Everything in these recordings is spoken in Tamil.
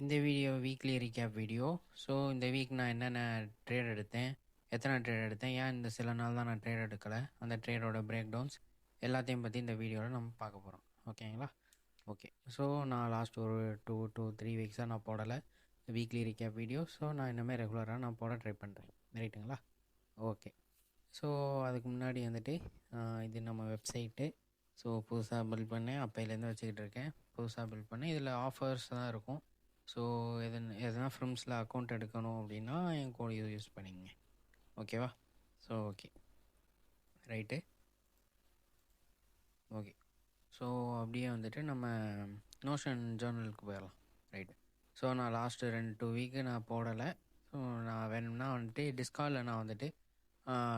இந்த video weekly recap video. So இந்த வீக் நான் என்னென்ன ட்ரேட் எடுத்தேன், எத்தனை ட்ரேட் எடுத்தேன், ஏன் இந்த சில நாள் தான் நான் ட்ரேட் எடுக்கலை, அந்த ட்ரேடோட பிரேக் டவுன்ஸ் எல்லாத்தையும் பற்றி இந்த வீடியோவில் நம்ம பார்க்க போகிறோம். ஓகேங்களா? ஓகே. ஸோ நான் லாஸ்ட் ஒரு 2 to 3 வீக்ஸாக நான் போடலை வீக்லி ரீகேப் வீடியோ. ஸோ நான் இனிமேல் ரெகுலராக நான் போட ட்ரை பண்ணுறேன். ரைட்டுங்களா? ஓகே. ஸோ அதுக்கு முன்னாடி வந்துட்டு இது நம்ம வெப்சைட்டு. ஸோ புதுசாக பில்ட் பண்ணேன், அப்போலேருந்து வச்சுக்கிட்டு இருக்கேன். புதுசாக பில்ட் பண்ணேன். இதில் ஆஃபர்ஸ் தான் இருக்கும். ஸோ எதனா ஃப்ரம்ஸில் அக்கௌண்ட் எடுக்கணும் அப்படின்னா என் கோட் இது யூஸ் பண்ணிங்க. ஓகேவா? So okay, right. Okay. So அப்படியே வந்துட்டு நம்ம நோஷன் ஜேர்னலுக்கு போயிடலாம். ரைட்டு. ஸோ நான் லாஸ்ட்டு 2 வீக்கு நான் போடலை. ஸோ நான் வேணும்னா வந்துட்டு டிஸ்காலில் நான் வந்துட்டு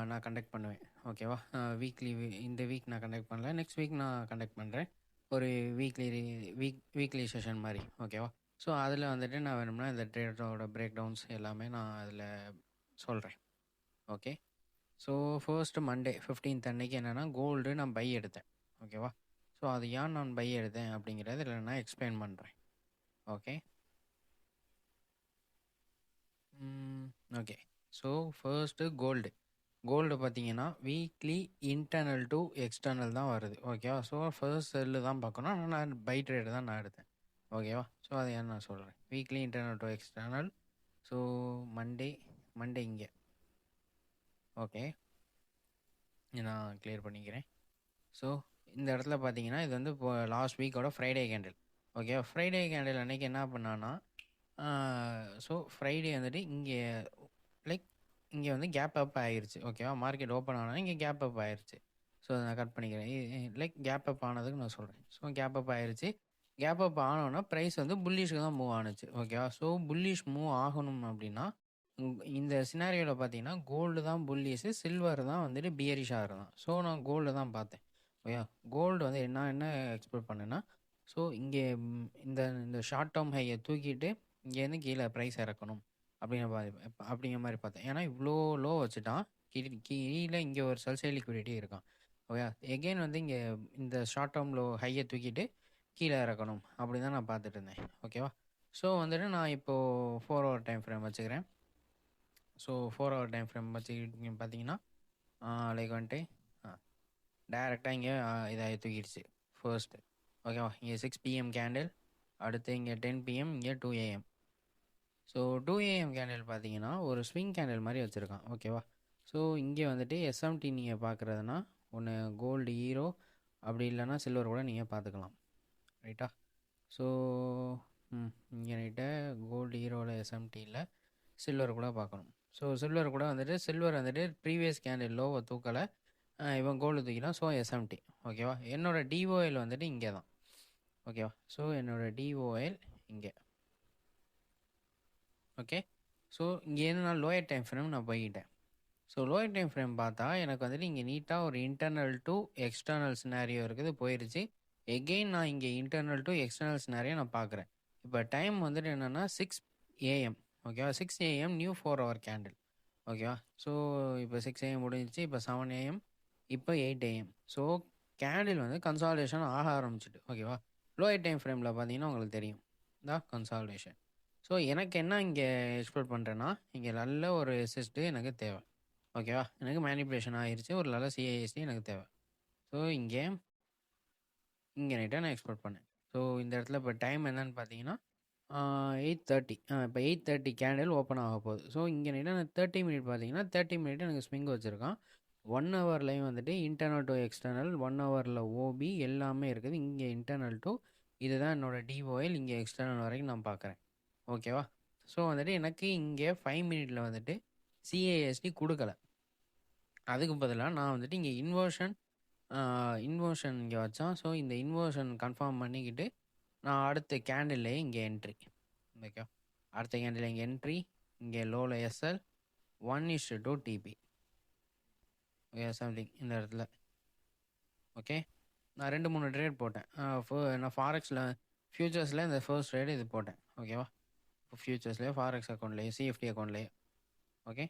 நான் கண்டக்ட் பண்ணுவேன். ஓகேவா? வீக்லி இந்த வீக் நான் கண்டக்ட் பண்ணல, நெக்ஸ்ட் வீக் நான் கண்டக்ட் பண்ணுறேன். ஒரு வீக்லி செஷன் மாதிரி. ஓகேவா? ஸோ அதில் வந்துட்டு நான் வேணும்னா இந்த ட்ரேடரோட பிரேக் டவுன்ஸ் எல்லாமே நான் அதில் சொல்கிறேன். Okay. So first Monday 15th அன்னைக்கு என்னென்னா கோல்டு நான் பை எடுத்தேன். ஓகேவா? ஸோ அது ஏன் நான் பை எடுத்தேன் அப்படிங்கிறத இதில் நான் எக்ஸ்பிளைன் பண்ணுறேன். Okay. Okay. So first gold பார்த்தீங்கன்னா வீக்லி இன்டர்னல் டு எக்ஸ்டர்னல் தான் வருது. ஓகேவா? ஸோ ஃபர்ஸ்ட் செல்லு தான் பார்க்கணும், ஆனால் நான் பை ட்ரேடு தான் நான் எடுத்தேன். ஓகேவா? ஸோ அதை ஏன் நான் சொல்கிறேன், weekly internal to external. So Monday இங்கே. ஓகே, நான் கிளியர் பண்ணிக்கிறேன். ஸோ இந்த இடத்துல பார்த்தீங்கன்னா இது வந்து இப்போ லாஸ்ட் வீக்கோட ஃப்ரைடே கேண்டில். ஓகேவா? ஃப்ரைடே கேண்டில் அன்றைக்கி என்ன பண்ணான்னா, ஸோ ஃப்ரைடே வந்துட்டு இங்கே லைக் இங்கே வந்து கேப் அப் ஆகிருச்சு. ஓகேவா? மார்க்கெட் ஓப்பன் ஆனால் இங்கே கேப் அப் ஆகிருச்சு. ஸோ அதை நான் கட் பண்ணிக்கிறேன். லைக் கேப் அப் ஆனதுக்கு நான் சொல்கிறேன். ஸோ கேப் அப் ஆகிருச்சு. கேப் அப் ஆனோன்னா ப்ரைஸ் வந்து புல்லிஷ்க்கு தான் மூவ் ஆணுச்சு. ஓகேவா? ஸோ புல்லிஷ் மூவ் ஆகணும் அப்படின்னா இந்த சினாரியோவில் பார்த்தீங்கன்னா கோல்டு தான் புல்லிஷு, சில்வர் தான் வந்துட்டு பியரிஷாக இருந்தான். ஸோ நான் கோல்டு தான் பார்த்தேன். ஓகே. கோல்டு வந்து நான் என்ன எக்ஸ்பெக்ட் பண்ணேன்னா, ஸோ இங்கே இந்த ஷார்ட் டேர்ம் ஹையை தூக்கிட்டு இங்கேருந்து கீழே ப்ரைஸ் இறக்கணும் அப்படிங்கிற மாதிரி பார்த்தேன். ஏன்னா இவ்வளோ லோ வச்சுட்டான், கீழே இங்கே ஒரு செல்சைட் லிக்விடிட்டி இருக்கான். ஓகே. எகெயின் வந்து இங்கே இந்த ஷார்ட் டேர்ம் லோ ஹையை தூக்கிட்டு கீழே இறக்கணும் அப்படி தான் நான் பார்த்துட்டு இருந்தேன். ஓகேவா? ஸோ வந்துட்டு நான் இப்போது 4 hour டைம் ஃப்ரேம் வச்சுக்கிறேன். ஸோ 4 hour டைம் ஃப்ரேம் வச்சுக்கிட்டு பார்த்தீங்கன்னா லைக் வந்துட்டு டைரெக்டாக இங்கே இதாக தூக்கிடுச்சு ஃபர்ஸ்ட்டு. ஓகேவா? இங்கே 6 PM கேண்டில், அடுத்து இங்கே 10 PM, இங்கே 2 AM. ஸோ 2 AM கேண்டில் பார்த்தீங்கன்னா ஒரு ஸ்விங் கேண்டில் மாதிரி வச்சுருக்கான். ஓகேவா? ஸோ இங்கே வந்துட்டு SMT நீங்கள் பார்க்குறதுனா ஒன்று கோல்டு ஹீரோ, அப்படி இல்லைன்னா சில்வர் கூட நீங்கள் பார்த்துக்கலாம். ரைட்டா? ஸோ இங்கே ரைட்ட கோல்டு ஹீரோவில் SMTயில் சில்வர் கூட பார்க்கணும். ஸோ சில்வர் வந்துட்டு ப்ரீவியஸ் கேண்டில் லோவை தூக்கலை, இவன் கோல்டு தூக்கிலாம். So SMT. ஓகேவா? என்னோடய டிஓஎல் வந்துட்டு இங்கே தான். ஓகேவா? ஸோ என்னோடய டிஓஎல் இங்கே. ஓகே. ஸோ இங்கேருந்து நான் லோயர் டைம் ஃப்ரேம் நான் போய்கிட்டேன். ஸோ லோயர் டைம் ஃப்ரேம் பார்த்தா எனக்கு வந்துட்டு இங்கே நீட்டாக ஒரு இன்டர்னல் டு எக்ஸ்டர்னல் சினாரியோ இருக்குது, போயிடுச்சு. எகெயின் நான் இங்கே இன்டர்னல் டு எக்ஸ்டர்னல் சினாரியோ நான் பார்க்குறேன். இப்போ டைம் வந்துட்டு என்னென்னா 6 AM. ஓகேவா? 6 AM நியூ 4 hour கேண்டில். ஓகேவா? ஸோ இப்போ 6 AM முடிஞ்சிச்சு, இப்போ 7 AM, இப்போ 8 AM. ஸோ கேண்டில் வந்து கன்சால்டேஷன் ஆக ஆரம்பிச்சிட்டு. ஓகேவா? லோயர் டைம் ஃப்ரேமில் பார்த்தீங்கன்னா உங்களுக்கு தெரியும் தான் கன்சால்டேஷன். ஸோ எனக்கு என்ன இங்கே எக்ஸ்பெக்ட் பண்ணுறேன்னா, இங்கே நல்ல ஒரு ரெசிஸ்ட்டு எனக்கு தேவை. ஓகேவா? எனக்கு மேனிப்புலேஷன் ஆகிருச்சு, ஒரு நல்ல சிஐஎஸ்டி எனக்கு தேவை. ஸோ இங்கே நைட்டாக நான் எக்ஸ்பெக்ட் பண்ணேன். ஸோ இந்த இடத்துல இப்போ டைம் என்னன்னு பார்த்தீங்கன்னா 8:30. இப்போ 8:30 கேண்டில் ஓப்பன் ஆக போகுது. ஸோ இங்கே நைட்டாக நான் 30 மினிட் பார்த்தீங்கன்னா 30 மினிட் எனக்கு ஸ்விங் வச்சுருக்கான். 1 ஹவர்லையும் வந்துட்டு இன்டர்னல் டு எக்ஸ்டர்னல், 1 ஹவரில் ஓபி எல்லாமே இருக்குது. இங்கே இன்டர்னல் டு இதுதான் என்னோடய டிஓஎல், இங்கே எக்ஸ்டர்னல் வரைக்கும் நான் பார்க்குறேன். ஓகேவா? ஸோ வந்துட்டு எனக்கு இங்கே 5 மினிட்ல வந்துட்டு சிஏஎஸ்டி கொடுக்கல. அதுக்கு பதிலாக நான் வந்துட்டு இங்கே இன்வர்ஷன் இங்கே வச்சான். ஸோ இந்த இன்வர்ஷன் கன்ஃபார்ம் பண்ணிக்கிட்டு நான் அடுத்த கேண்டில்லே இங்கே என்ட்ரி. ஓகே. அடுத்த கேண்டில் இங்கே என்ட்ரி, இங்கே லோவில் எஸ்எல் 1:2 டிபி. ஓகே, சம்திங் இந்த இடத்துல. ஓகே. நான் 2-3 ட்ரேட் போட்டேன். நான் ஃபாரெக்ஸில் ஃபியூச்சர்ஸில் இந்த ஃபர்ஸ்ட் ட்ரேடு இது போட்டேன். ஓகேவா? இப்போ ஃபியூச்சர்ஸ்லேயே ஃபாரெக்ஸ் அக்கௌண்ட்லேயே சிஎஃப்டி அக்கௌண்ட்லேயே. ஓகே.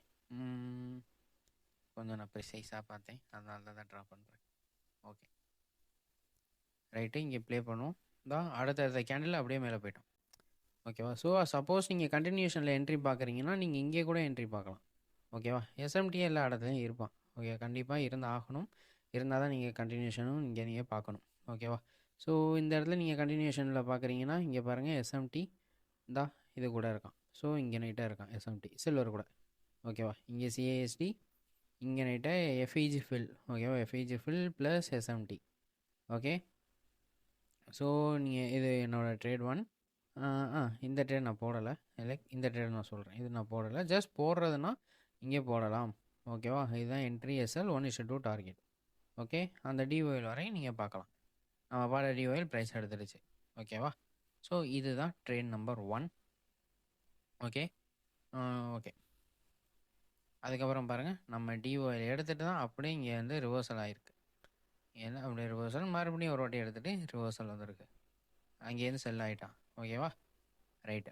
கொஞ்சம் நான் ப்ரிசைஸாக பார்த்தேன், அதனால தான் ட்ரா பண்ணுறேன். Okay, right. இங்கே ப்ளே பண்ணுவோம். தான் அடுத்த கேண்டில் அப்படியே மேலே போயிட்டோம். ஓகேவா? ஸோ சப்போஸ் நீங்கள் கன்டினியூஷனில் என்ட்ரி பார்க்குறீங்கன்னா நீங்கள் இங்கே கூட என்ட்ரி பார்க்கலாம். ஓகேவா? எஸ்எம்டி எல்லா இடத்துலையும் இருப்பான். ஓகே, கண்டிப்பாக இருந்து ஆகணும். இருந்தால் தான் நீங்கள் கன்டினியூஷனும் இங்கே நீங்கள் பார்க்கணும். ஓகேவா? ஸோ இந்த இடத்துல நீங்கள் கன்டினியூஷனில் பார்க்குறீங்கன்னா இங்கே பாருங்கள் எஸ்எம்டி இந்தா இது கூட இருக்கான். ஸோ இங்கே நைட்டாக இருக்கான் எஸ்எம்டி சில்வர் கூட. ஓகேவா? இங்கே சிஏஎஸ்டி, இங்கே நைட்டாக எஃப்இஜி ஃபில். ஓகேவா? FEG fill plus SMT. Okay, so நீங்கள் இது என்னோடய ட்ரேட் 1. இந்த ட்ரேட் நான் போடலை. லைக் இந்த ட்ரேட் நான் சொல்கிறேன், இது நான் போடலை. ஜஸ்ட் போடுறதுன்னா இங்கே போடலாம். ஓகேவா? இதுதான் என்ட்ரி எஸ்எல் 1:2 டார்கெட். ஓகே, அந்த டிஓஎல் வரையும் நீங்கள் பார்க்கலாம். நம்ம பாட டிஓஎல் ப்ரைஸ் எடுத்துருச்சு. ஓகேவா? ஸோ இதுதான் ட்ரேட் நம்பர் 1. Okay, okay. அதுக்கப்புறம் பாருங்கள், நம்ம டிஓஎல் எடுத்துகிட்டு தான் அப்படியே இங்கே வந்து ரிவர்சல் ஆகிருக்கு. ஏன்னா அப்படியே ரிவர்சல் மறுபடியும் ஒரு வாட்டி எடுத்துகிட்டு ரிவர்சல் வந்திருக்கு. அங்கேருந்து செல் ஆகிட்டான். ஓகேவா? ரைட்டு.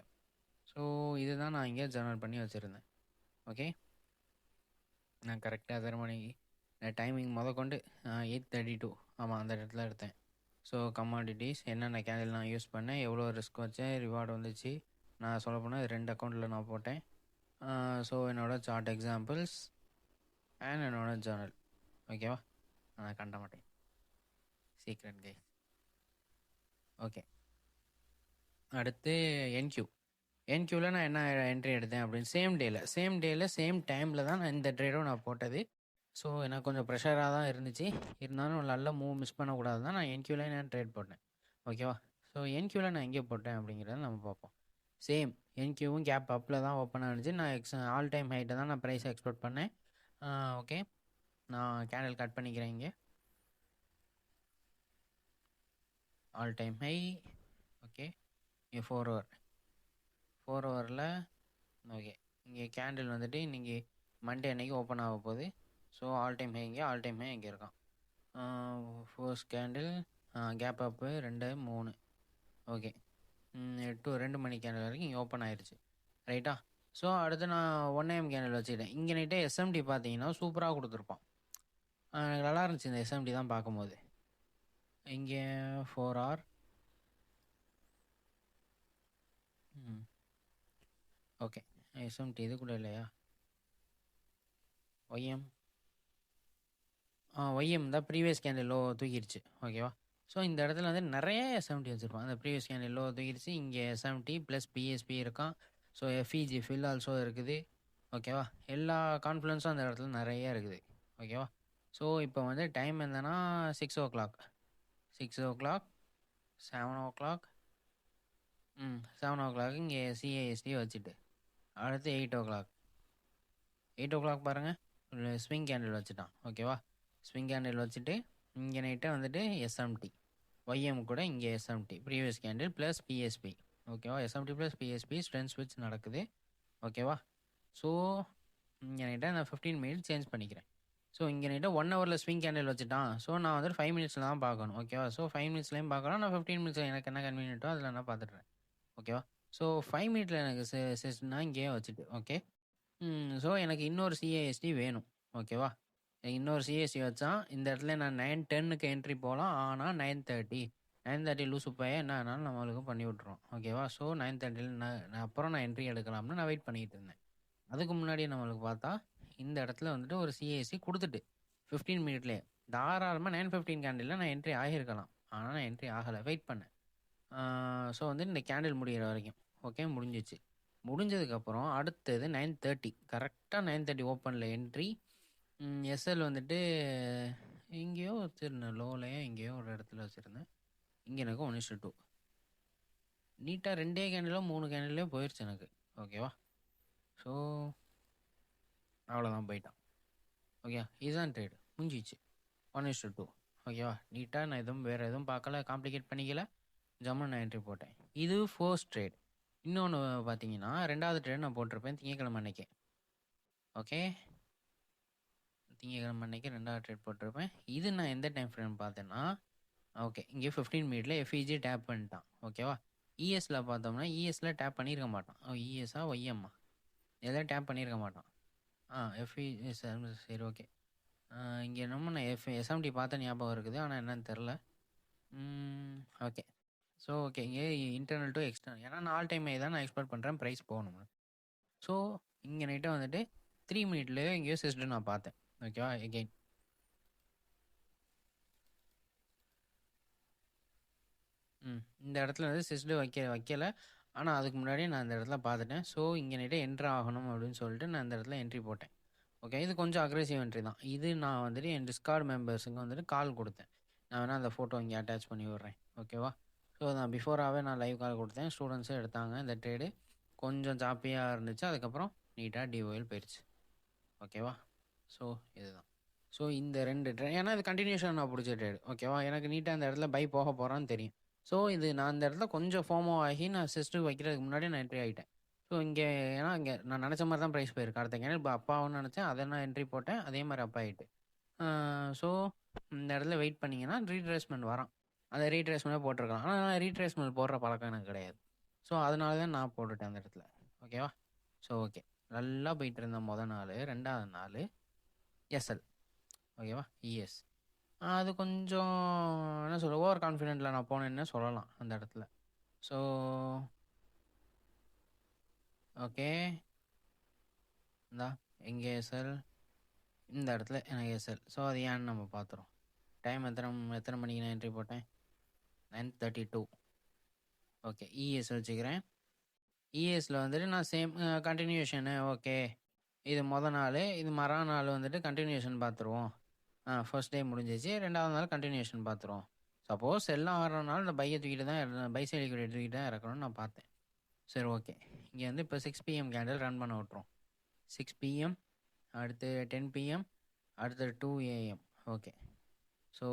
ஸோ இதுதான் நான் இங்கே ஜர்னல் பண்ணி வச்சுருந்தேன். ஓகே, நான் கரெக்டாக 6 மணிக்கு டைமிங் கொண்டு 8:32 ஆமாம் அந்த இடத்துல எடுத்தேன். ஸோ கமாடிட்டிஸ் என்னென்ன கேண்டில் நான் யூஸ் பண்ணேன், எவ்வளோ ரிஸ்க் வச்சேன், ரிவார்டு வந்துச்சு. நான் சொல்ல போனால் 2 அக்கௌண்ட்டில் நான் போட்டேன். ஸோ என்னோடய சார்ட் எக்ஸாம்பிள்ஸ் அண்ட் என்னோடய ஜர்னல். ஓகேவா? நான் கண்ட மாட்டேன் சீக்ரெட் கே. ஓகே, அடுத்து என்கியூவில் நான் என்ன என்ட்ரி எடுத்தேன் அப்படின்னு சேம் டேயில் சேம் டைமில் தான் நான் இந்த ட்ரேடும் நான் போட்டது. ஸோ எனக்கு கொஞ்சம் ப்ரெஷராக தான் இருந்துச்சு. இருந்தாலும் நல்ல மூவ் மிஸ் பண்ணக்கூடாது தான் நான் என்கியூவில் நான் ட்ரேட் போட்டேன். ஓகேவா? ஸோ என்கியூவில் நான் எங்கே போட்டேன் அப்படிங்கிறத நம்ம பார்ப்போம். சேம் என்கியூவும் கேப் அப்பில் தான் ஓப்பன் ஆனிச்சு. நான் ஆல் டைம் ஹைட்டை தான் நான் ப்ரைஸ் எக்ஸ்பெக்ட் பண்ணேன். ஓகே, நான் கேண்டில் கட் பண்ணிக்கிறேன். இங்கே ஆல் டைம் ஹை. ஓகே, இங்கே 4 ஹவரில் ஓகே, இங்கே கேண்டில் வந்துட்டு இன்றைக்கி மண்டே அன்றைக்கி ஓப்பன் ஆக போகுது. ஸோ ஆல் டைம் ஹை இங்கே இருக்கான். First candle gap up 2 3. Okay, 2 மணி கேண்டில் வரைக்கும் இங்கே ஓப்பன் ஆயிடுச்சு. ரைட்டா? ஸோ அடுத்து நான் 1 AM கேண்டில் வச்சுக்கிட்டேன். இங்கே நைட்டே எஸ்எம்டி பார்த்தீங்கன்னா சூப்பராக கொடுத்துருப்பான். எனக்கு நல்லா இருந்துச்சு இந்த எஸ்எம்டி தான் பார்க்கும்போது. இங்கே 4 hour. ஓகே, எஸ்எம்டி இது கூட இல்லையா? ஒய்எம் தான் ப்ரீவியஸ் கேண்டில் லோ தூக்கிடுச்சு. ஓகேவா? ஸோ இந்த இடத்துல வந்து நிறைய எஸ்எம்டி வச்சுருப்பான். அந்த ப்ரீவியஸ் கேண்டில் லோ தூக்கிடுச்சு. இங்கே எஸ்எம்டி ப்ளஸ் பிஎஸ்பி இருக்கான். ஸோ எஃப்இஜி ஃபில் ஆல்சோ இருக்குது. ஓகேவா? எல்லா கான்ஃபிடன்ஸும் அந்த இடத்துல நிறைய இருக்குது. ஓகேவா? ஸோ இப்போ வந்து டைம் என்னன்னா 6 o'clock 7 o'clock 7 o'clock இங்கே சிஏஎஸ்டி வச்சுட்டு அடுத்து 8 o'clock பாருங்கள் ஸ்விங் கேண்டில் வச்சுட்டான். ஓகேவா? ஸ்விங் கேண்டில் வச்சுட்டு இங்கே நைட்டை வந்துட்டு எஸ்எம்டி ஒய்எம் கூட இங்கே SMT previous candle plus BSP. ஓகேவா? எஸ்எம்டி ப்ளஸ் பிஎஸ்பி ஸ்ட்ரென்த் ஸ்விட்ச் நடக்குது. ஓகேவா? ஸோ இங்கே நைட்டை நான் 15 மினிட்ஸ் சேஞ்ச் பண்ணிக்கிறேன். ஸோ இங்கே நைட்டை 1 ஹவரில் ஸ்விங் கேண்டில் வச்சுட்டான். ஸோ நான் வந்துட்டு 5 மினிட்ஸில் தான் பார்க்கணும். ஓகேவா? ஸோ 5 மினிட்ஸ்லேயும் பார்க்கலாம். நான் 15 மினிட்ஸில் எனக்கு என்ன கன்வீனியன்ட்டோ அதில் நான் பார்த்துட்றேன். ஓகேவா? ஸோ 5 மினிட்ஸில் எனக்கு செஸ்னா இங்கேயே வச்சுட்டு ஓகே. ஸோ எனக்கு இன்னொரு சிஏஎஸ்டி வேணும். ஓகேவா? இன்னொரு சிஎஸ்சி வச்சா இந்த இடத்துல நான் 9:10க்கு என்ட்ரி போகலாம். ஆனால் 9:30 லூசு பையன் என்ன ஆனாலும் நம்மளுக்கு பண்ணி விட்ருவோம். ஓகேவா? ஸோ 9:30 நான் அப்புறம் நான் என்ட்ரி எடுக்கலாம்னு நான் வெயிட் பண்ணிகிட்டு இருந்தேன். அதுக்கு முன்னாடியே நம்மளுக்கு பார்த்தா இந்த இடத்துல வந்துட்டு ஒரு சிஏஎஸ்சி கொடுத்துட்டு 15 மினிட்லேயே தாராளமாக 9:15 கேண்டிலில் நான் என்ட்ரி ஆகியிருக்கலாம். ஆனால் நான் என்ட்ரி ஆகலை, வெயிட் பண்ணேன். ஸோ வந்து இந்த கேண்டில் முடிகிற வரைக்கும் ஓகே முடிஞ்சதுக்கப்புறம் அடுத்தது 9:30 கரெக்டாக 9:30 ஓப்பனில் என்ட்ரி. எஸ்எல் வந்துட்டு எங்கேயோ வச்சுருந்தேன், லோலையோ எங்கேயோ ஒரு இடத்துல வச்சுருந்தேன். இங்கே எனக்கு 1:2 நீட்டாக 2 கேண்டிலோ 3 கேண்டிலோ போயிடுச்சு எனக்கு. ஓகேவா? ஸோ அவ்வளோதான், போயிட்டான். ஓகே, இதுதான் ட்ரேடு முடிஞ்சிச்சு. 1:2. ஓகேவா? நீட்டாக நான் வேறு எதுவும் பார்க்கல, காம்ப்ளிகேட் பண்ணிக்கல, ஜம்முன்னு நான் என்ட்ரி போட்டேன். இது ஃபர்ஸ்ட் ட்ரேட். இன்னொன்று பார்த்தீங்கன்னா 2வது ட்ரேட் நான் போட்டிருப்பேன் திங்கக்கிழமை அன்னைக்கு. ஓகே, திங்கக்கிழமை அன்னைக்கு 2வது ட்ரேட் போட்டிருப்பேன். இது நான் எந்த டைம் ஃப்ரேம் பார்த்தேன்னா ஓகே இங்கே 15 மினிட்ல எஃப்இஜி டேப் பண்ணிட்டான். ஓகேவா? இஎஸ்ல பார்த்தோம்னா இஎஸ்ல டேப் பண்ணியிருக்க மாட்டான். இஎஸ்ஆ ஒய்எம்மா எதாவது டேப் பண்ணியிருக்க மாட்டான். எஃப்இஜி சரி ஓகே. இங்கே நம்ம நான் எஸ்எம்டி பார்த்த ஞாபகம் இருக்குது, ஆனால் என்னன்னு தெரில. ஓகே, ஸோ ஓகே இங்கே இன்டர்னல் டு எக்ஸ்டர்னல், ஏன்னா 4 டைம் தான் நான் எக்ஸ்பெக்ட் பண்ணுறேன் ப்ரைஸ் போகணும். ஸோ இங்கே நைட்டாக வந்துட்டு 3 மினிட்லேயே எங்கேயோ சிஸ்டம் நான் பார்த்தேன். ஓகேவா எகெயின் இந்த இடத்துல வந்து சிஸ்டு வைக்கல. ஆனால் அதுக்கு முன்னாடியே நான் இந்த இடத்துல பார்த்துட்டேன். ஸோ இங்கே நைட்டு என்ட்ரு ஆகணும் அப்படின்னு சொல்லிட்டு நான் இந்த இடத்துல என்ட்ரி போட்டேன். ஓகே இது கொஞ்சம் அக்ரெசிவ் என்ட்ரி தான். இது நான் வந்துட்டு என் டிஸ்கார்ட் மெம்பர்ஸுக்கு வந்துட்டு கால் கொடுத்தேன். நான் வேணால் அந்த ஃபோட்டோ இங்கே அட்டாச் பண்ணி விட்றேன். ஓகேவா. ஸோ நான் பிஃபோராகவே நான் லைவ் கால் கொடுத்தேன். ஸ்டூடெண்ட்ஸும் எடுத்தாங்க. இந்த ட்ரேடு கொஞ்சம் ஜாப்பியாக இருந்துச்சு. அதுக்கப்புறம் நீட்டாக டிஓஎல் போயிடுச்சு. ஓகேவா. ஸோ இதுதான். ஸோ இந்த 2 ட்ரேட், ஏன்னா இது கண்டினியூஷன் நான் பிடிச்ச ட்ரேடு. ஓகேவா. எனக்கு நீட்டாக அந்த இடத்துல பை போக போகிறான்னு தெரியும். ஸோ இது நான் அந்த இடத்துல கொஞ்சம் ஃபோமோ ஆகி நான் சிஸ்டர் வைக்கிறதுக்கு முன்னாடி நான் என்ட்ரி ஆகிட்டேன். ஸோ இங்கே ஏன்னா இங்கே நான் நினச்ச மாதிரி தான் ப்ரைஸ் போயிருக்கு. அடுத்த கேண்டில் இப்போ அப்பாவும் நினச்சேன், அதை நான் என்ட்ரி போட்டேன். அதே மாதிரி அப்பா ஆகிட்டு. ஸோ இந்த இடத்துல வெயிட் பண்ணிங்கன்னா ரீட்ரேஸ்மெண்ட் வரான். அந்த ரீட்ரேஸ்மெண்ட்டே போட்டிருக்கலாம். ஆனால் நான் ரீட்ரேஸ்மெண்ட் போடுற பழக்கம் எனக்கு கிடையாது. ஸோ அதனால தான் நான் போட்டுட்டேன் அந்த இடத்துல. ஓகேவா. ஸோ ஓகே நல்லா போயிட்டு இருந்த மொதல் நாள், 2வது நாள் எஸ்எல். ஓகேவா. இஎஸ் அது கொஞ்சம் என்ன சொல்ல, ஓவர் கான்ஃபிடென்ட்டில் நான் போனேன்னு சொல்லலாம் அந்த இடத்துல. ஸோ ஓகே இந்தா எங்கே எஸ்எல், இந்த இடத்துல எனக்கு எஸ்எல். ஸோ அது ஏன்னு நம்ம பார்த்துறோம். டைம் எத்தனை மணிக்கு நான் என்ட்ரி போட்டேன்? 9:32. ஓகே இஎஸ் வச்சுக்கிறேன். இஎஸில் வந்துட்டு நான் சேம் கண்டினியூஷனு. ஓகே இது மொதல் நாள், இது நாள் வந்துட்டு கண்டினியூஷன் பார்த்துருவோம். ஃபர்ஸ்ட் டே முடிஞ்சிச்சு. 2வது நாள் கண்டினியூஷன் பார்த்துருவோம். சப்போஸ் எல்லாம் ஆடுறனால இந்த பையை தூக்கிட்டு தான் பை சைடு தூக்கிட்டு தான் இறக்கணும்னு நான் பார்த்தேன். சரி ஓகே இங்கே வந்து இப்போ 6 PM கேண்டில் ரன் பண்ண விட்ருவோம். 6 PM, அடுத்து 10 PM, அடுத்து 2 AM. ஓகே ஸோ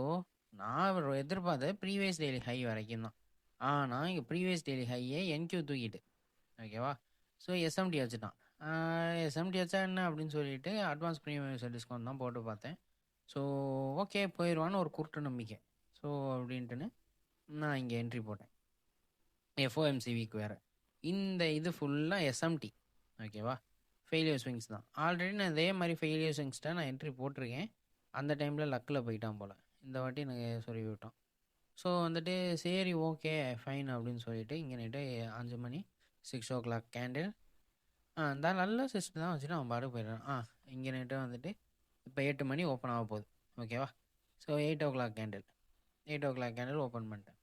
நான் எதிர்பார்த்த ப்ரீவியஸ் டெய்லி ஹை வரைக்கும் தான். ஆனால் இங்கே ப்ரீவியஸ் டெய்லி ஹையே என்கியூ தூக்கிட்டு. ஓகேவா. ஸோ எஸ்எம்டி வச்சுட்டான். எஸ்எம்டி வச்சா என்ன அப்படின்னு சொல்லிட்டு அட்வான்ஸ் ப்ரீமியம் டிஸ்கவுண்ட் தான் போட்டு பார்த்தேன். ஸோ ஓகே போயிடுவான்னு ஒரு குருட்டு நம்பிக்கை. ஸோ அப்படின்ட்டுன்னு நான் இங்கே என்ட்ரி போட்டேன். எஃப்ஓஎம்சிவிக்கு வேறு. இந்த இது ஃபுல்லாக எஸ்எம்டி. ஓகேவா. ஃபெயிலியர் ஸ்விங்ஸ் தான். ஆல்ரெடி நான் இதே மாதிரி ஃபெயிலியர் ஸ்விங்ஸ்ட்டை நான் என்ட்ரி போட்டிருக்கேன். அந்த டைமில் லக்கில் போயிட்டான் போல். இந்த வாட்டி எனக்கு சொல்லி விட்டான். ஸோ வந்துட்டு சரி ஓகே ஃபைன் அப்படின்னு சொல்லிட்டு இங்கே நைட்டு 5 மணி 6 o'clock கேண்டில். இந்த நல்ல சிஸ்டம் தான் வச்சுட்டு அவன் பாட்டு போயிடுறான். இங்கே நைட்டு வந்துட்டு இப்போ 8 மணி ஓப்பன் ஆக போகுது. ஓகேவா. So 8 o'clock candle. 8 o'clock candle open பண்ணிட்டேன்.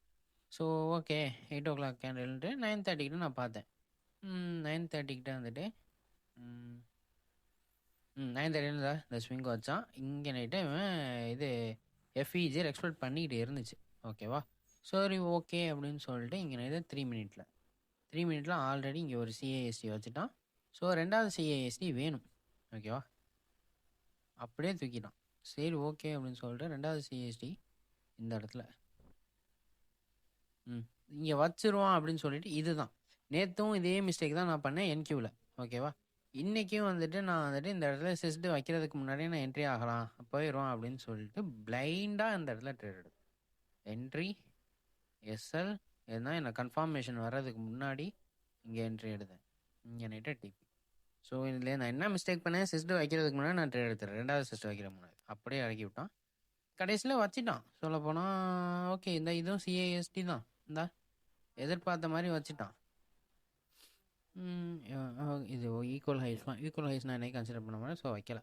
ஸோ ஓகே 8 o'clock கேண்டில்ன்ட்டு 9:30 நான் பார்த்தேன். 9:30 வந்துட்டு 9:30 இந்த ஸ்விங் வச்சான். இங்கே நைட்டு இது எஃப்இஜி எக்ஸ்பெக்ட் பண்ணிக்கிட்டு இருந்துச்சு. ஓகேவா. சரி ஓகே அப்படின்னு சொல்லிட்டு இங்கே நைட்டு 3 மினிட்ல ஆல்ரெடி இங்கே ஒரு சிஏஎஸ்டி வச்சுட்டான். ஸோ 2வது சிஏஎஸ்டி வேணும். ஓகேவா. அப்படியே தூக்கிட்டான். சரி ஓகே அப்படின்னு சொல்லிட்டு 2வது சிஎஸ்டி இந்த இடத்துல இங்கே வச்சிருவான் அப்படின்னு சொல்லிட்டு இதுதான். நேற்றும் இதே மிஸ்டேக் தான் நான் பண்ணேன் என்கியூவில். ஓகேவா. இன்றைக்கும் வந்துட்டு நான் வந்துட்டு இந்த இடத்துல சிஸ்டு வைக்கிறதுக்கு முன்னாடியே நான் என்ட்ரி ஆகலாம் போயிடுவான் அப்படின்னு சொல்லிட்டு பிளைண்டாக இந்த இடத்துல ட்ரேட் எடுத்தேன். என்ட்ரி எஸ்எல் இதுதான் எனக்கு கன்ஃபார்மேஷன் வர்றதுக்கு முன்னாடி இங்கே என்ட்ரி எடுத்தேன். இங்கே நைட்டு டிபி. ஸோ இதில் நான் என்ன மிஸ்டேக் பண்ணேன், சிஸ்டு வைக்கிறதுக்கு முன்னாடி நான் ட்ரேட் எடுத்துறேன். 2வது சிஸ்டு வைக்கிற முன்னாடி அப்படியே இறக்கி விட்டான். கடைசியில் வச்சுட்டான். சொல்லப்போனால் ஓகே இந்த இதுவும் சிஏஎஸ்டி தான். இந்த எதிர்பார்த்த மாதிரி வச்சுட்டான். இது ஈக்குவல் ஹைஸ் நான் என்னைக்கு கன்சிடர் பண்ண மாதிரி. ஸோ வைக்கல.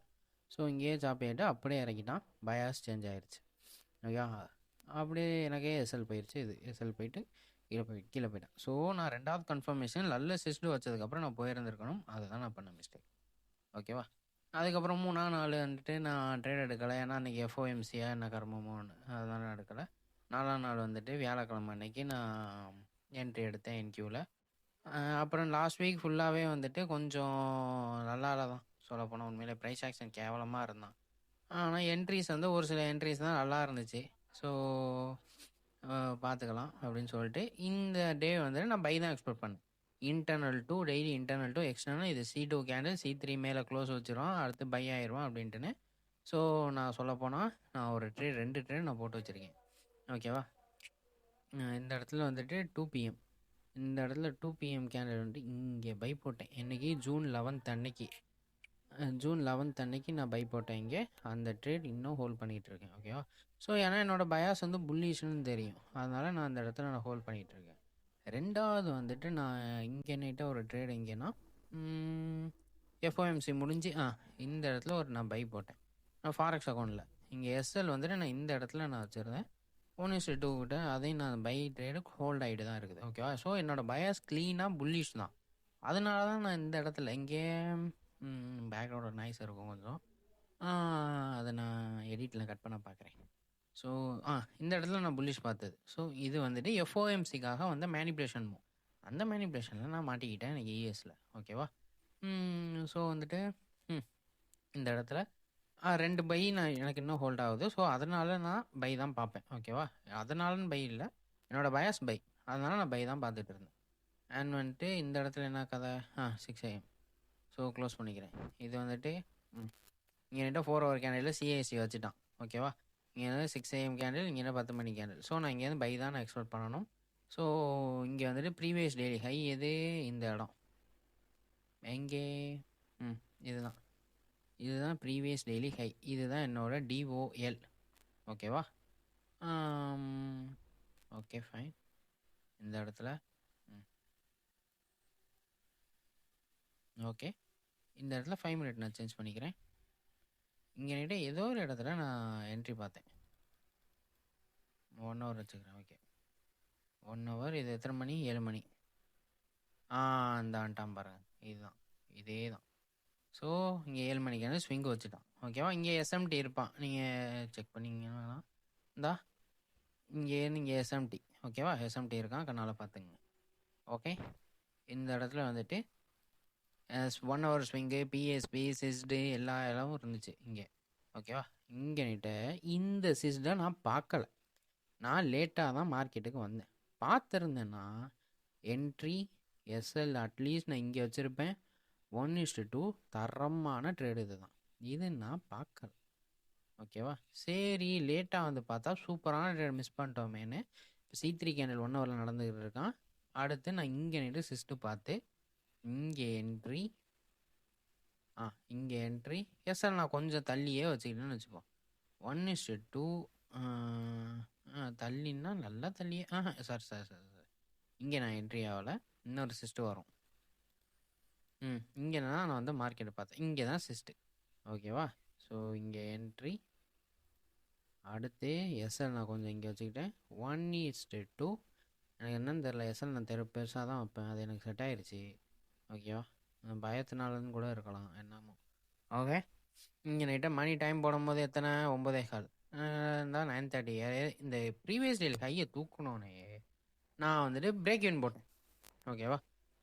ஸோ இங்கேயே சாப்பி ஆகிட்டு அப்படியே இறக்கிட்டான். பயாஸ் சேஞ்ச் ஆகிடுச்சு. ஓகே அப்படியே எனக்கே எஸ்எல் போயிடுச்சு. இது எஸ்எல் போயிட்டு கீழே போயிட்டேன். ஸோ நான் 2வது கன்ஃபர்மேஷன் நல்ல சிஸ்டு வச்சதுக்கப்புறம் நான் போயிருந்துருக்கணும். அதுதான் நான் பண்ண மிஸ்டேக். ஓகேவா. அதுக்கப்புறம் 3ஆம் நாள் வந்துட்டு நான் ட்ரேட் எடுக்கலை. ஏன்னா அன்றைக்கி எஃப்ஓஎம்சியா என்ன கர்மமோன்னு அதனால எடுக்கலை. 4ஆம் நாள் வந்துட்டு வியாழக்கிழமை அன்னைக்கு நான் என்ட்ரி எடுத்தேன் என்கியூவில். அப்புறம் லாஸ்ட் வீக் ஃபுல்லாகவே வந்துட்டு கொஞ்சம் நல்லா தான் சொல்லப்போனால். உண்மையிலே ப்ரைஸ் ஆக்ஷன் கேவலமாக இருந்தான். ஆனால் என்ட்ரிஸ் வந்து ஒரு சில என்ட்ரிஸ் தான் நல்லா இருந்துச்சு. ஸோ பார்த்துக்கலாம் அப்படின்னு சொல்லிட்டு இந்த டே வந்துட்டு நான் பை தான் எக்ஸ்பெக்ட் பண்ணேன். Daily internal to external. இது C2 கேண்டில் C3 மேலே க்ளோஸ் வச்சிரும், அடுத்து பை ஆயிடுவான் அப்படின்ட்டுன்னு. ஸோ நான் சொல்லப்போனால் நான் ஒரு 2 ட்ரேட் நான் போட்டு வச்சுருக்கேன். ஓகேவா. இந்த இடத்துல வந்துட்டு 2 PM. இந்த இடத்துல 2 PM கேண்டில் வந்துட்டு இங்கே பை போட்டேன். இன்றைக்கி June 11 அன்னைக்கு. ஜூன் 11th அன்னைக்கு நான் பை போட்டேன் இங்கே. அந்த ட்ரேட் இன்னும் ஹோல்ட் பண்ணிகிட்டு இருக்கேன். ஓகேவா? ஸோ ஏன்னா என்னோடய பயாஸ் வந்து புல்லிஷ்னு தெரியும். அதனால் நான் அந்த இடத்துல நான் ஹோல்ட் பண்ணிகிட்ருக்கேன். ரெண்டாவது வந்துட்டு நான் இங்கே நைட்ட ஒரு ட்ரேட் எங்கேன்னா எஃப்ஓஎம்சி முடிஞ்சு இந்த இடத்துல நான் பை போட்டேன். நான் ஃபாரெக்ஸ் அக்கௌண்ட்டில் இங்கே எஸ்எல் வந்துட்டு நான் இந்த இடத்துல நான் வச்சுருந்தேன். 1:2 கிட்ட அதையும் நான் பை ட்ரேடு ஹோல்ட் ஆகிட்டு தான் இருக்குது. ஓகேவா? ஸோ என்னோடய பயாஸ் க்ளீனாக புல்லிஷ் தான். அதனால தான் நான் இந்த இடத்துல இங்கே பேக்ரவுண்ட் நாய்ஸ் இருக்கும் கொஞ்சம். அதை நான் எடிட்டில் கட் பண்ண பார்க்குறேன். ஸோ இந்த இடத்துல நான் புல்லிஷ் பார்த்தது. ஸோ இது வந்துட்டு எஃப்ஓஎம்சிக்காக வந்து மேனிப்புலேஷன் மூவ். அந்த மேனிப்புலேஷனில் நான் மாட்டிக்கிட்டேன் எனக்கு இஎஸில். ஓகேவா? ஸோ வந்துட்டு இந்த இடத்துல 2 பை நான் எனக்கு இன்னும் ஹோல்ட் ஆகுது. ஸோ அதனால் நான் பை தான் பார்ப்பேன். ஓகேவா? அதனாலன்னு பை இல்லை, என்னோடய பயாஸ் பை. அதனால் நான் பை தான் பார்த்துட்டு இருந்தேன். அண்ட் வந்துட்டு இந்த இடத்துல என்ன கதை 6 AM. ஸோ க்ளோஸ் பண்ணிக்கிறேன். இது வந்துட்டு இங்கே 4 hour கேண்டில் சிஐசி வச்சுட்டான். ஓகேவா? இங்கே 6 AM கேண்டில், இங்கே 10 மணி கேண்டில். ஸோ நான் இங்கேருந்து பை தான் நான் எக்ஸ்பெக்ட் பண்ணணும். ஸோ இங்கே வந்துட்டு ப்ரீவியஸ் டெய்லி ஹை எது இந்த இடம் எங்கே இதுதான் ப்ரீவியஸ் டெய்லி ஹை. இதுதான் என்னோடய டிஓஎல். ஓகேவா? Okay fine. இந்த இடத்துல ஓகே, இந்த இடத்துல 5 minute நான் சேஞ்ச் பண்ணிக்கிறேன். இங்கே ஏதோ ஒரு இடத்துல நான் என்ட்ரி பார்த்தேன். 1 hour வச்சுக்கிறேன். Okay, 1 hour. இது எத்தனை மணி? 7 மணி. இந்த ஆண்டாம் பாருங்கள், இதுதான், இதே தான். ஸோ இங்கே 7 மணிக்கான ஸ்விங்கு வச்சுட்டான். ஓகேவா? இங்கே எஸ்எம்டி இருப்பான், நீங்கள் செக் பண்ணிங்கன்னா இந்தா இங்கே எஸ்எம்டி. ஓகேவா? எஸ்எம்டி இருக்கான், கண்ணால் பார்த்துங்க. ஓகே, இந்த இடத்துல வந்துட்டு 1 hour ஸ்விங்கு, பிஎஸ்பி, சிஸ்டு எல்லா இடமும் இருந்துச்சு இங்கே. ஓகேவா? இங்கே இந்த சிஸ்டை நான் பார்க்கல. நான் லேட்டாக தான் மார்க்கெட்டுக்கு வந்தேன். பார்த்துருந்தேன்னா என்ட்ரி எஸ்எல் அட்லீஸ்ட் நான் இங்கே வச்சுருப்பேன். 1:2 தரமான ட்ரேடு இது தான். இது நான் பார்க்கல. ஓகேவா? சரி, லேட்டாக வந்து பார்த்தா சூப்பரான ட்ரேட் மிஸ் பண்ணிட்டோமேனு இப்போ C3 கேண்டில் 1 hourல நடந்துக்கிட்டு இருக்கான். அடுத்து நான் இங்கே சிஸ்ட்டு பார்த்து இங்கே என்ட்ரி இங்கே என்ட்ரி எஸ்எல் நான் கொஞ்சம் தள்ளியே வச்சுக்கிட்டேன்னு வச்சுப்போம். 1:2 தள்ளின்னா நல்லா தள்ளியே சார் இங்கே நான் என்ட்ரி ஆகலை. இன்னொரு சிஸ்ட்டு வரும். இங்கே நான் வந்து மார்க்கெட்டை பார்த்தேன். இங்கே தான் சிஸ்ட்டு. ஓகேவா? ஸோ இங்கே என்ட்ரி. அடுத்து எஸ்எல் நான் கொஞ்சம் இங்கே வச்சுக்கிட்டேன். 1:2 எனக்கு என்னன்னு தெரில, எஸ்எல் நான் பெருசாக தான் வைப்பேன். அது எனக்கு செட் ஆகிடுச்சு. ஓகேவா? பயத்தினாலன்னு கூட இருக்கலாம், என்னமோ. ஓகே, இங்கே நைட்டாக மணி டைம் போடும்போது எத்தனை? 9:15 இருந்தால் 9:30. இந்த ப்ரீவியஸ் டேல கையை தூக்கணுன்னே நான் வந்துட்டு பிரேக் இன் போட்டேன். ஓகேவா?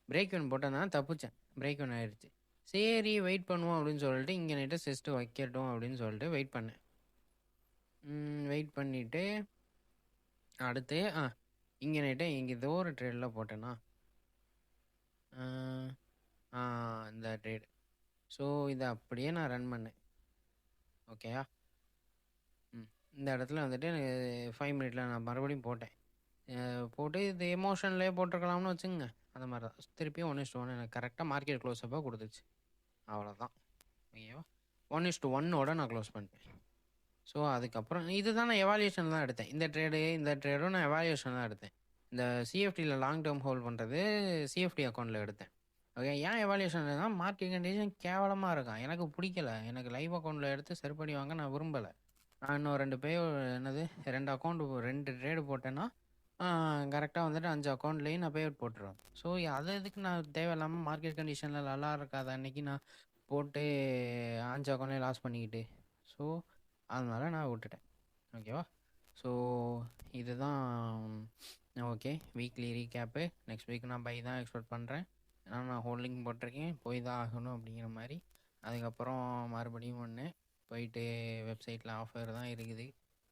பிரேக் இன் போட்டேன் தான் தப்பிச்சேன். பிரேக் இன் ஆகிடுச்சு. சரி, வெயிட் பண்ணுவோம் அப்படின்னு சொல்லிட்டு இங்கே நைட்டு சிஸ்ட்டு வைக்கட்டும் அப்படின்னு சொல்லிட்டு வெயிட் பண்ணேன். வெயிட் பண்ணிவிட்டு அடுத்து இங்கே நைட்டு இங்கே ஏதோ ஒரு ட்ரேடில் போட்டேன்னா இந்த ட்ரேடு. ஸோ இதை அப்படியே நான் ரன் பண்ணேன். ஓகேயா? இந்த இடத்துல வந்துட்டு எனக்கு 5 minute நான் மறுபடியும் போட்டேன். போட்டு இது எமோஷன்லேயே போட்டிருக்கலாம்னு வச்சுங்க. அந்த மாதிரி தான் திருப்பியும் 1:1 எனக்கு கரெக்டாக மார்க்கெட் க்ளோஸ் அப்போ கொடுத்துச்சு. அவ்வளோதான். ஓகேவா? 1:1 நான் க்ளோஸ் பண்ணிட்டேன். ஸோ அதுக்கப்புறம் இது தான் நான் எவாலுவேஷன் தான் எடுத்தேன். இந்த ட்ரேடும் நான் எவாலுவேஷன் தான் எடுத்தேன். இந்த சிஎஃப்டியில் லாங் டேர்ம் ஹோல்ட் பண்ணுறது சிஎஃப்டி அக்கௌண்ட்டில் எடுத்தேன். ஓகே, ஏன் எவாலுவேஷன் தான் மார்க்கெட் கண்டிஷன் கேவலமாக இருக்கான், எனக்கு பிடிக்கல. எனக்கு லைவ் அக்கௌண்ட்டில் எடுத்து சரிப்படி வாங்க நான் விரும்பலை. நான் இன்னும் 2 அக்கௌண்ட் 2 ட்ரேடு போட்டேன்னா கரெக்டாக வந்துட்டு 5 அக்கௌண்ட்லேயும் நான் பேஅவுட் போட்டுருவேன். ஸோ அது எதுக்கு நான் தேவையில்லாமல் மார்க்கெட் கண்டிஷனில் நல்லா இருக்காது அன்றைக்கி நான் போட்டு 5 அக்கௌண்ட்லேயும் லாஸ் பண்ணிக்கிட்டு. ஸோ அதனால் நான் விட்டுட்டேன். ஓகேவா? ஸோ இதுதான். Okay, weekly recap. Next week நான் பை தான் எக்ஸ்பெக்ட் பண்ணுறேன். ஏன்னா நான் ஹோல்டிங் போட்டிருக்கேன், போய் தான் ஆகணும் அப்படிங்கிற மாதிரி. அதுக்கப்புறம் மறுபடியும் போயிட்டு வெப்சைட்டில் ஆஃபர் தான் இருக்குது.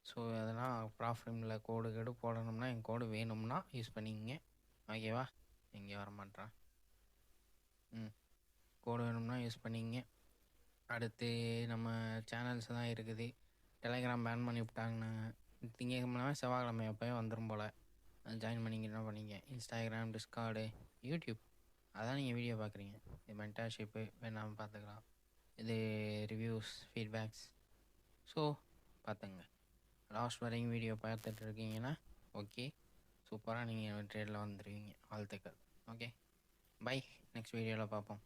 ஸோ அதெல்லாம் ப்ராஃபிட்டில் கோடு போடணும்னா என் கோடு வேணும்னா யூஸ் பண்ணிக்கங்க. ஓகேவா? இங்கே வரமாட்டேறான். கோடு வேணும்னா யூஸ் பண்ணிக்கங்க. அடுத்து நம்ம சேனல்ஸ் தான் இருக்குது. டெலிகிராம் பேன் பண்ணி விட்டாங்கண்ணா. திங்கக்கிழமை செவ்வாய்க்கிழமை எப்போயும் வந்துடும் போல். ஜாயின் பண்ணிங்கன்னா பண்ணிங்க. இன்ஸ்டாகிராம், டிஸ்கார்டு, யூடியூப், அதான் நீங்கள் வீடியோ பார்க்குறீங்க. இது மென்டர்ஷிப்பு வேணாமல் பார்த்துக்கலாம். இது ரிவ்யூஸ் ஃபீட்பேக்ஸ். ஸோ பார்த்துங்க. லாஸ்ட் வரைக்கும் வீடியோ பார்த்துட்டு இருக்கீங்கன்னா ஓகே, சூப்பராக நீங்கள் ட்ரேடில் வந்துடுவீங்க. வாழ்த்துக்கள். Okay, by. நெக்ஸ்ட் வீடியோவில் பார்ப்போம்.